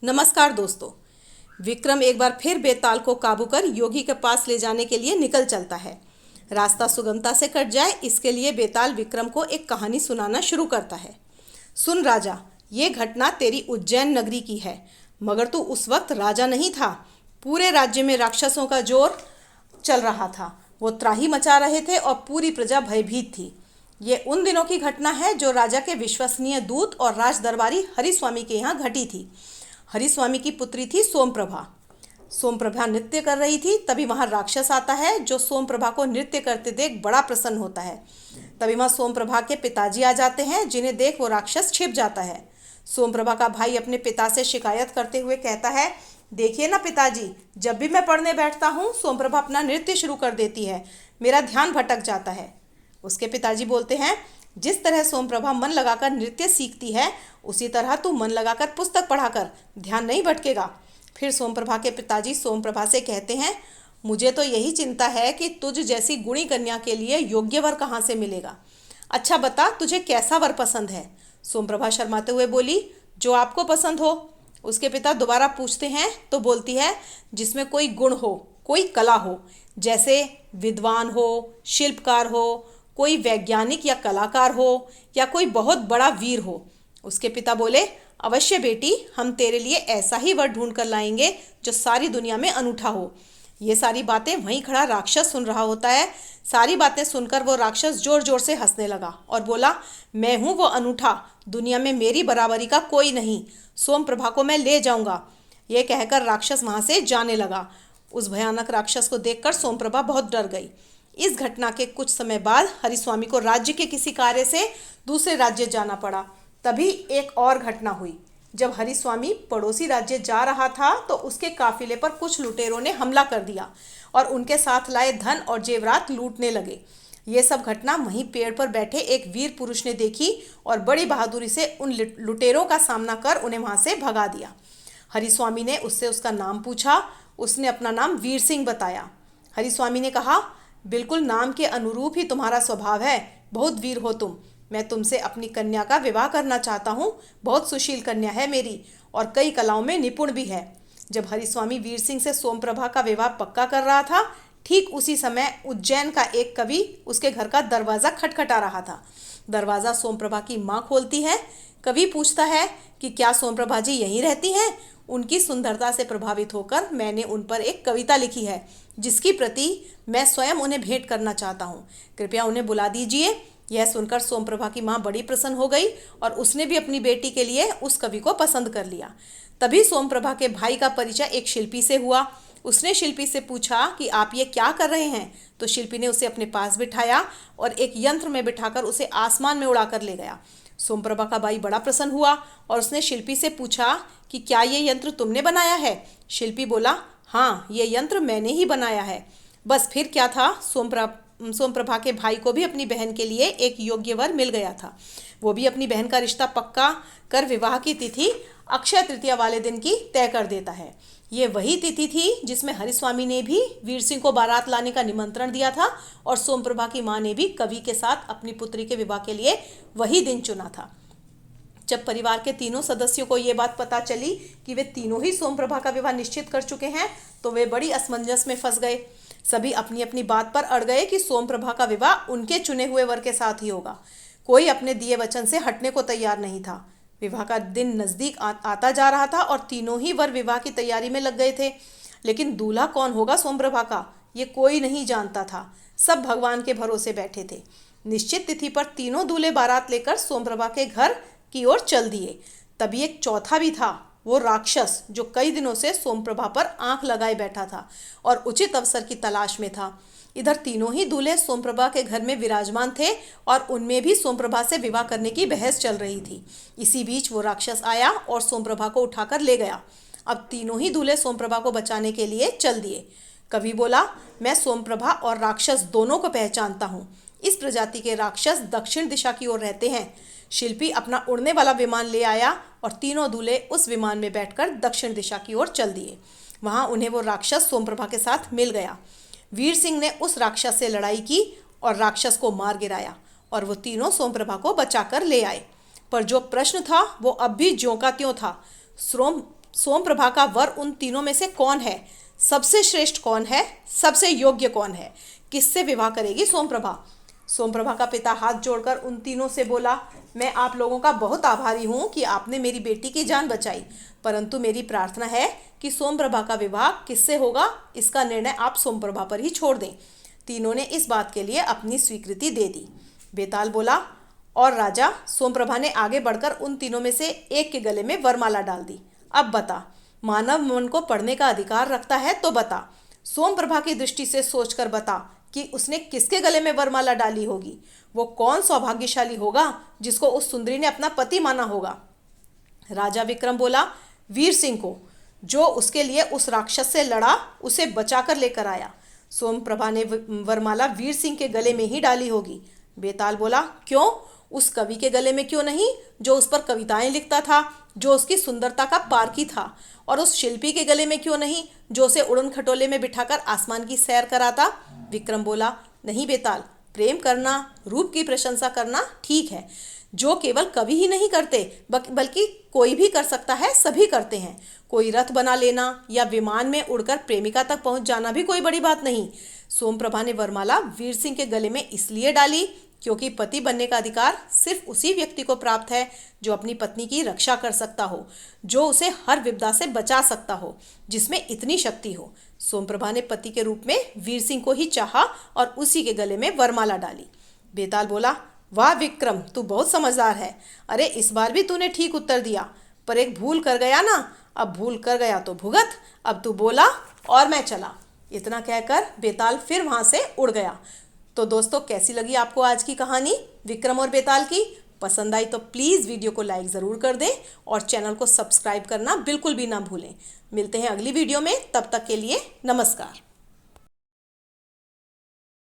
नमस्कार दोस्तों। विक्रम एक बार फिर बेताल को काबू कर योगी के पास ले जाने के लिए निकल चलता है। रास्ता सुगमता से कट जाए इसके लिए बेताल विक्रम को एक कहानी सुनाना शुरू करता है। सुन राजा, ये घटना तेरी उज्जैन नगरी की है, मगर तू उस वक्त राजा नहीं था। पूरे राज्य में राक्षसों का जोर चल रहा था। वो त्राही मचा रहे थे और पूरी प्रजा भयभीत थी। ये उन दिनों की घटना है जो राजा के विश्वसनीय दूत और राज दरबारी हरिस्वामी के यहाँ घटी थी। हरिस्वामी की पुत्री थी सोमप्रभा। सोमप्रभा नृत्य कर रही थी। तभी वहाँ राक्षस आता है जो सोमप्रभा को नृत्य करते देख बड़ा प्रसन्न होता है। तभी वहाँ सोमप्रभा के पिताजी आ जाते हैं, जिन्हें देख वो राक्षस छिप जाता है। सोमप्रभा का भाई अपने पिता से शिकायत करते हुए कहता है, देखिए ना पिताजी, जब भी मैं पढ़ने बैठता हूँ सोमप्रभा अपना नृत्य शुरू कर देती है, मेरा ध्यान भटक जाता है। उसके पिताजी बोलते हैं, जिस तरह सोमप्रभा मन लगाकर नृत्य सीखती है उसी तरह तू मन लगाकर पुस्तक पढ़ाकर ध्यान नहीं भटकेगा। फिर सोमप्रभा के पिताजी सोमप्रभा से कहते हैं, मुझे तो यही चिंता है कि तुझ जैसी गुणी कन्या के लिए योग्य वर कहाँ से मिलेगा। अच्छा बता, तुझे कैसा वर पसंद है। सोमप्रभा शर्माते हुए बोली, जो आपको पसंद हो। उसके पिता दोबारा पूछते हैं तो बोलती है, जिसमें कोई गुण हो, कोई कला हो, जैसे विद्वान हो, शिल्पकार हो, कोई वैज्ञानिक या कलाकार हो, या कोई बहुत बड़ा वीर हो। उसके पिता बोले, अवश्य बेटी, हम तेरे लिए ऐसा ही वर ढूंढ कर लाएंगे जो सारी दुनिया में अनूठा हो। ये सारी बातें वहीं खड़ा राक्षस सुन रहा होता है। सारी बातें सुनकर वो राक्षस जोर जोर से हंसने लगा और बोला, मैं हूँ वो अनूठा, दुनिया में मेरी बराबरी का कोई नहीं, सोमप्रभा को मैं ले जाऊंगा। ये कहकर राक्षस वहाँ से जाने लगा। उस भयानक राक्षस को देखकर सोमप्रभा बहुत डर गई। इस घटना के कुछ समय बाद हरिस्वामी को राज्य के किसी कार्य से दूसरे राज्य जाना पड़ा। तभी एक और घटना हुई। जब हरिस्वामी पड़ोसी राज्य जा रहा था तो उसके काफिले पर कुछ लुटेरों ने हमला कर दिया और उनके साथ लाए धन और जेवरात लूटने लगे। ये सब घटना वहीं पेड़ पर बैठे एक वीर पुरुष ने देखी और बड़ी बहादुरी से उन लुटेरों का सामना कर उन्हें वहां से भगा दिया। हरिस्वामी ने उससे उसका नाम पूछा। उसने अपना नाम वीर सिंह बताया। हरिस्वामी ने कहा, बिल्कुल नाम के अनुरूप ही तुम्हारा स्वभाव है, बहुत वीर हो तुम। मैं तुमसे अपनी कन्या का विवाह करना चाहता हूँ। बहुत सुशील कन्या है मेरी और कई कलाओं में निपुण भी है। जब हरिस्वामी वीर सिंह से सोमप्रभा का विवाह पक्का कर रहा था, ठीक उसी समय उज्जैन का एक कवि उसके घर का दरवाज़ा खटखटा रहा था। दरवाज़ा सोमप्रभा की माँ खोलती है। कवि पूछता है कि क्या सोमप्रभा जी यहीं रहती हैं। उनकी सुंदरता से प्रभावित होकर मैंने उन पर एक कविता लिखी है, जिसकी प्रति मैं स्वयं उन्हें भेंट करना चाहता हूँ। कृपया उन्हें बुला दीजिए। यह सुनकर सोमप्रभा की माँ बड़ी प्रसन्न हो गई और उसने भी अपनी बेटी के लिए उस कवि को पसंद कर लिया। तभी सोमप्रभा के भाई का परिचय एक शिल्पी से हुआ। उसने शिल्पी से पूछा कि आप ये क्या कर रहे हैं। तो शिल्पी ने उसे अपने पास बिठाया और एक यंत्र में बिठाकर उसे आसमान में उड़ाकर ले गया। सोमप्रभा का भाई बड़ा प्रसन्न हुआ और उसने शिल्पी से पूछा कि क्या ये यंत्र तुमने बनाया है। शिल्पी बोला, हाँ, ये यंत्र मैंने ही बनाया है। बस फिर क्या था, सोमप्रभा के भाई को भी अपनी बहन के लिए एक योग्य वर मिल गया था। वो भी अपनी बहन का रिश्ता पक्का कर विवाह की तिथि अक्षय तृतीया वाले दिन की तय कर देता है। ये वही तिथि थी जिसमें हरिस्वामी ने भी वीर सिंह को बारात लाने का निमंत्रण दिया था और सोमप्रभा की माँ ने भी कवि के साथ अपनी पुत्री के विवाह के लिए वही दिन चुना था। जब परिवार के तीनों सदस्यों को ये बात पता चली कि वे तीनों ही सोमप्रभा का विवाह निश्चित कर चुके हैं तो वे बड़ी असमंजस में फंस गए। सभी अपनी अपनी बात पर अड़ गए कि सोमप्रभा का विवाह उनके चुने हुए वर के साथ ही होगा। कोई अपने दिए वचन से हटने को तैयार नहीं था। विवाह का दिन नज़दीक आता जा रहा था और तीनों ही वर विवाह की तैयारी में लग गए थे। लेकिन दूल्हा कौन होगा सोमप्रभा का, ये कोई नहीं जानता था। सब भगवान के भरोसे बैठे थे। निश्चित तिथि पर तीनों दूल्हे बारात लेकर सोमप्रभा के घर की ओर चल दिए। तभी एक चौथा भी था, वो राक्षस जो कई दिनों से सोमप्रभा पर आंख लगाए बैठा था और उचित अवसर की तलाश में था। इधर तीनों ही दूल्हे सोमप्रभा के घर में विराजमान थे और उनमें भी सोमप्रभा से विवाह करने की बहस चल रही थी। इसी बीच वो राक्षस आया और सोमप्रभा को उठाकर ले गया। अब तीनों ही दूल्हे सोमप्रभा को बचाने के लिए चल दिए। कवि बोला, मैं सोमप्रभा और राक्षस दोनों को पहचानता हूँ। इस प्रजाति के राक्षस दक्षिण दिशा की ओर रहते हैं। शिल्पी अपना उड़ने वाला विमान ले आया और तीनों दूल्हे उस विमान में बैठकर दक्षिण दिशा की ओर चल दिए। वहां उन्हें वो राक्षस सोमप्रभा के साथ मिल गया। वीर सिंह ने उस राक्षस से लड़ाई की और राक्षस को मार गिराया और वो तीनों सोमप्रभा को बचाकर ले आए। पर जो प्रश्न था वो अब भी ज्यों का त्यों था। सोमप्रभा का वर उन तीनों में से कौन है, सबसे श्रेष्ठ कौन है, सबसे योग्य कौन है, किससे विवाह करेगी सोमप्रभा। सोमप्रभा का पिता हाथ जोड़कर उन तीनों से बोला, मैं आप लोगों का बहुत आभारी हूँ कि आपने मेरी बेटी की जान बचाई, परंतु मेरी प्रार्थना है कि सोमप्रभा का विवाह किससे होगा इसका निर्णय आप सोमप्रभा पर ही छोड़ दें। तीनों ने इस बात के लिए अपनी स्वीकृति दे दी। बेताल बोला, और राजा। सोमप्रभा ने आगे बढ़कर उन तीनों में से एक के गले में वरमाला डाल दी। अब बता, मानव मन को पढ़ने का अधिकार रखता है तो बता, सोमप्रभा की दृष्टि से सोचकर बता कि उसने किसके गले में वरमाला डाली होगी। वो कौन सौभाग्यशाली होगा जिसको उस सुंदरी ने अपना पति माना होगा। राजा विक्रम बोला, वीर सिंह को, जो उसके लिए उस राक्षस से लड़ा, उसे बचाकर लेकर आया। सोमप्रभा ने वरमाला वीर सिंह के गले में ही डाली होगी। बेताल बोला, क्यों, उस कवि के गले में क्यों नहीं जो उस पर कविताएं लिखता था, जो उसकी सुंदरता का पारखी था। और उस शिल्पी के गले में क्यों नहीं जो उसे उड़न खटोले में बिठाकर आसमान की सैर कराता। विक्रम बोला, नहीं बेताल, प्रेम करना, रूप की प्रशंसा करना ठीक है, जो केवल कवि ही नहीं करते बल्कि कोई भी कर सकता है, सभी करते हैं। कोई रथ बना लेना या विमान में उड़कर प्रेमिका तक पहुंच जाना भी कोई बड़ी बात नहीं। सोमप्रभा ने वरमाला वीर सिंह के गले में इसलिए डाली क्योंकि पति बनने का अधिकार सिर्फ उसी व्यक्ति को प्राप्त है जो अपनी पत्नी की रक्षा कर सकता हो, जो उसे हर विपदा से बचा सकता हो, जिसमें इतनी शक्ति हो। सोमप्रभा ने पति के रूप में वीर सिंह को ही चाहा और उसी के गले में वरमाला डाली। बेताल बोला, वाह विक्रम, तू बहुत समझदार है। अरे इस बार भी तूने ठीक उत्तर दिया, पर एक भूल कर गया ना। अब भूल कर गया तो भुगत। अब तू बोला और मैं चला। इतना कहकर बेताल फिर वहां से उड़ गया। तो दोस्तों, कैसी लगी आपको आज की कहानी विक्रम और बेताल की? पसंद आई तो प्लीज़ वीडियो को लाइक ज़रूर कर दें और चैनल को सब्सक्राइब करना बिल्कुल भी ना भूलें। मिलते हैं अगली वीडियो में, तब तक के लिए नमस्कार।